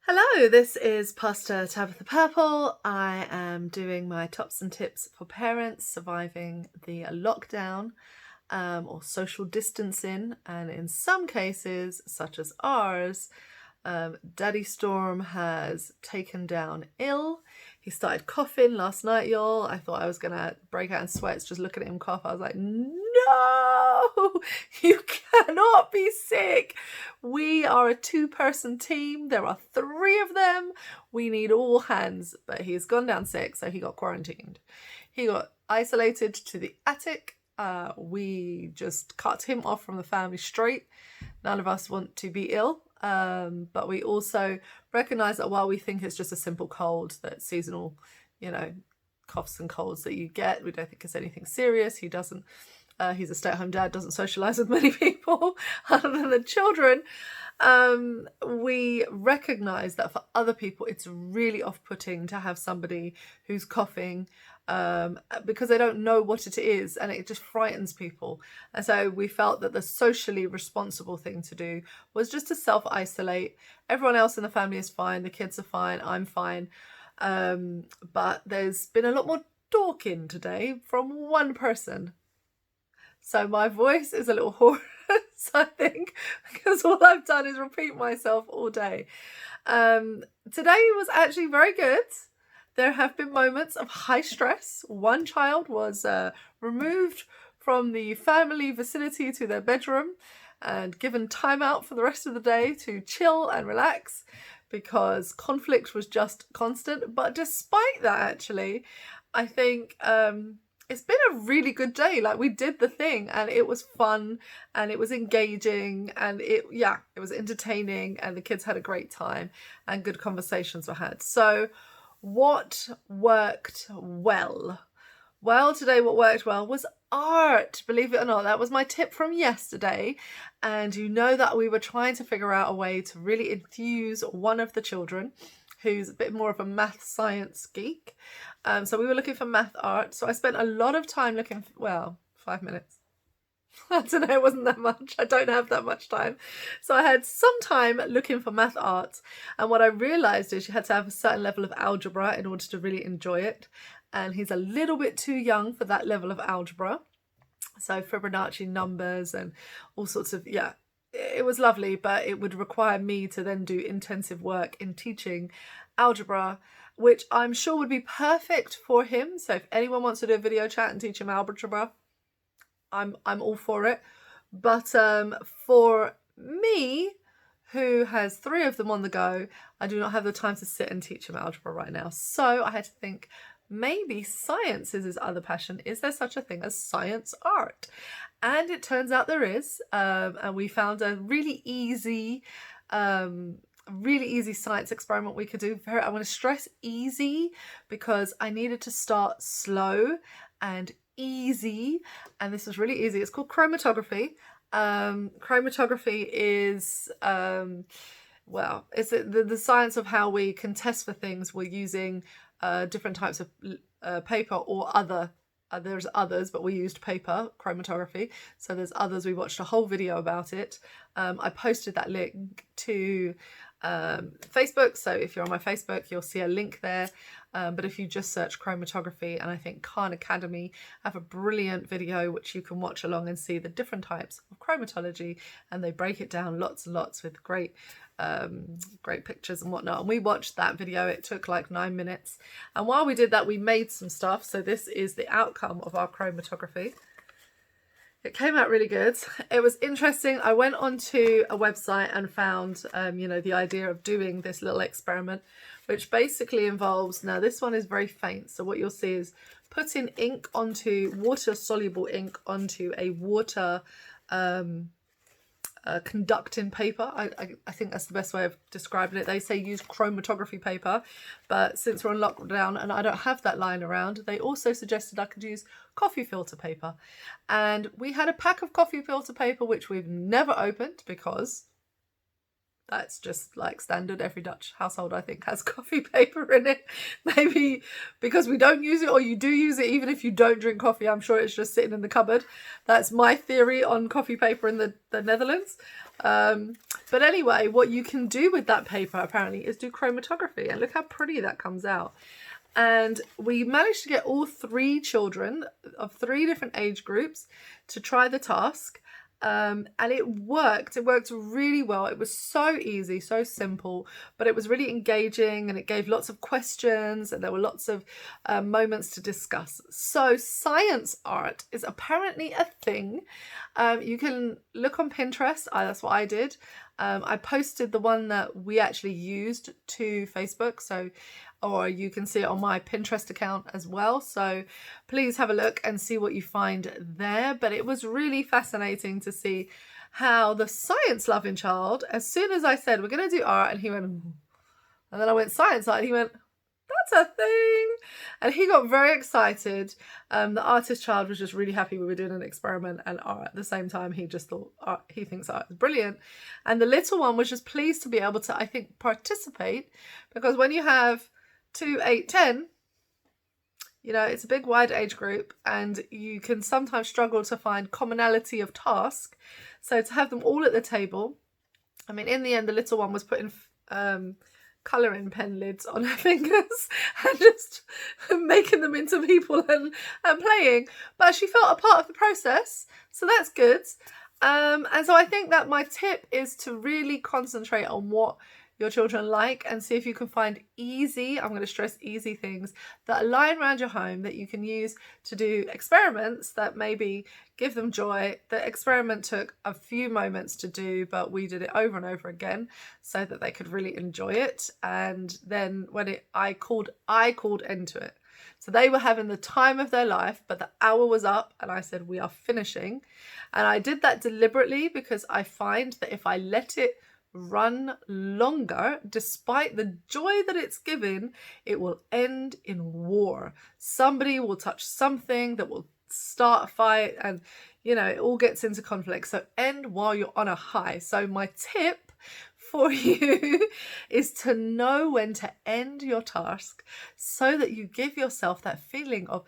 Hello, this is Pastor Tabitha Purple. I am doing my tops and tips for parents surviving the lockdown or social distancing, and in some cases, such as ours, Daddy Storm has taken down ill. He started coughing last night, y'all. I thought I was gonna break out in sweats just looking at him cough. I was like, no, you cannot be sick. We are a 2-person team. There are 3 of them. We need all hands. But he's gone down sick, so he got quarantined. He got isolated to the attic. We just cut him off from the family straight. None of us want to be ill. But we also recognize that while we think it's just a simple cold, that seasonal, coughs and colds that you get, we don't think it's anything serious. He doesn't, he's a stay-at-home dad, doesn't socialize with many people other than the children. We recognize that for other people, it's really off-putting to have somebody who's coughing, because they don't know what it is, and it just frightens people. And so we felt that the socially responsible thing to do was just to self-isolate. Everyone else in the family is fine. The kids are fine. I'm fine. But there's been a lot more talking today from one person. So my voice is a little hoarse, I think, because all I've done is repeat myself all day. Today was actually very good. There have been moments of high stress. One child was removed from the family vicinity to their bedroom and given time out for the rest of the day to chill and relax because conflict was just constant. But despite that, actually, I think it's been a really good day. Like, we did the thing and it was fun and it was engaging and it was entertaining, and the kids had a great time and good conversations were had. So what worked well? Well, today what worked well was art. Believe it or not, that was my tip from yesterday. And you know that we were trying to figure out a way to really enthuse one of the children who's a bit more of a math science geek. So we were looking for math art. So I spent a lot of time looking, 5 minutes. I don't know, it wasn't that much. I don't have that much time. So I had some time looking for math art. And what I realized is you had to have a certain level of algebra in order to really enjoy it. And he's a little bit too young for that level of algebra. So Fibonacci numbers and all sorts of, it was lovely, but it would require me to then do intensive work in teaching algebra, which I'm sure would be perfect for him. So if anyone wants to do a video chat and teach him algebra, I'm all for it. But for me, who has 3 of them on the go, I do not have the time to sit and teach him algebra right now. So I had to think, maybe science is his other passion. Is there such a thing as science art? And it turns out there is. And we found a really easy science experiment we could do. I want to stress easy because I needed to start slow and easy, and this was really easy. It's called chromatography. Chromatography is it's the science of how we can test for things. We're using different types of paper or other. There's others, but we used paper chromatography. So there's others. We watched a whole video about it. I posted that link to Facebook. So if you're on my Facebook, you'll see a link there. But if you just search chromatography, and I think Khan Academy have a brilliant video which you can watch along and see the different types of chromatology, and they break it down lots and lots with great pictures and whatnot. And we watched that video. It took like 9 minutes. And while we did that, we made some stuff. So this is the outcome of our chromatography. It came out really good. It was interesting. I went onto a website and found, the idea of doing this little experiment, which basically involves, now this one is very faint. So what you'll see is putting water-soluble ink onto a water conducting paper. I think that's the best way of describing it. They say use chromatography paper, but since we're on lockdown and I don't have that lying around, they also suggested I could use coffee filter paper. And we had a pack of coffee filter paper which we've never opened because that's just like standard. Every Dutch household, I think, has coffee paper in it. Maybe because we don't use it, or you do use it even if you don't drink coffee. I'm sure it's just sitting in the cupboard. That's my theory on coffee paper in the Netherlands. But anyway, what you can do with that paper apparently is do chromatography, and look how pretty that comes out. And we managed to get all 3 children of 3 different age groups to try the task. And it worked really well. It was so easy, so simple, but it was really engaging, and it gave lots of questions, and there were lots of moments to discuss. So science art is apparently a thing. You can look on Pinterest. That's what I did. I posted the one that we actually used to Facebook, or you can see it on my Pinterest account as well. So please have a look and see what you find there. But it was really fascinating to see how the science-loving child, as soon as I said, we're going to do art, and he went, and then I went science art, and he went, that's a thing. And he got very excited. The artist child was just really happy we were doing an experiment and art at the same time. He just thought he thinks art is brilliant. And the little one was just pleased to be able to, I think, participate, because when you have 2, 8, 10, you know, it's a big wide age group, and you can sometimes struggle to find commonality of task. So to have them all at the table, I mean, in the end, the little one was putting colouring pen lids on her fingers and just making them into people and playing, but she felt a part of the process, so that's good. And so I think that my tip is to really concentrate on what your children like, and see if you can find easy, I'm going to stress easy, things that lie around your home that you can use to do experiments that maybe give them joy. The experiment took a few moments to do, but we did it over and over again so that they could really enjoy it. And then when I called end to it. So they were having the time of their life, but the hour was up, and I said, we are finishing. And I did that deliberately, because I find that if I let it run longer, despite the joy that it's given, it will end in war. Somebody will touch something that will start a fight, and you know, it all gets into conflict. So end while you're on a high. So my tip for you is to know when to end your task, so that you give yourself that feeling of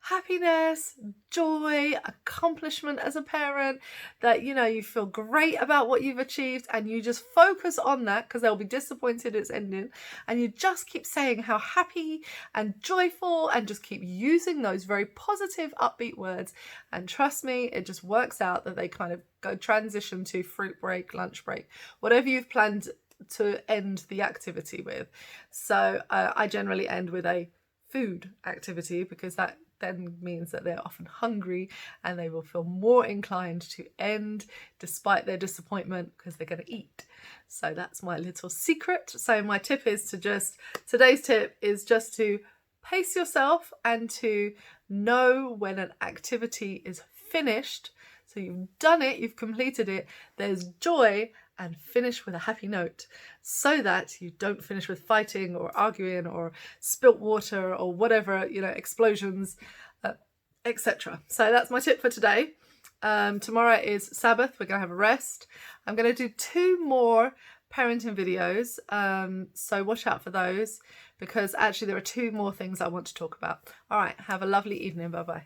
happiness, joy, accomplishment as a parent, that you know, you feel great about what you've achieved, and you just focus on that, because they'll be disappointed it's ending, and you just keep saying how happy and joyful, and just keep using those very positive, upbeat words. And trust me, it just works out that they kind of go transition to fruit break, lunch break, whatever you've planned to end the activity with. So I generally end with a food activity, because that then means that they're often hungry, and they will feel more inclined to end despite their disappointment, because they're going to eat. So that's my little secret. So my tip is today's tip is just to pace yourself, and to know when an activity is finished. So you've done it, you've completed it, there's joy, and finish with a happy note, so that you don't finish with fighting or arguing or spilt water or whatever, you know, explosions, etc. So that's my tip for today. Tomorrow is Sabbath. We're going to have a rest. I'm going to do 2 more parenting videos, so watch out for those, because actually there are 2 more things I want to talk about. All right, have a lovely evening. Bye bye.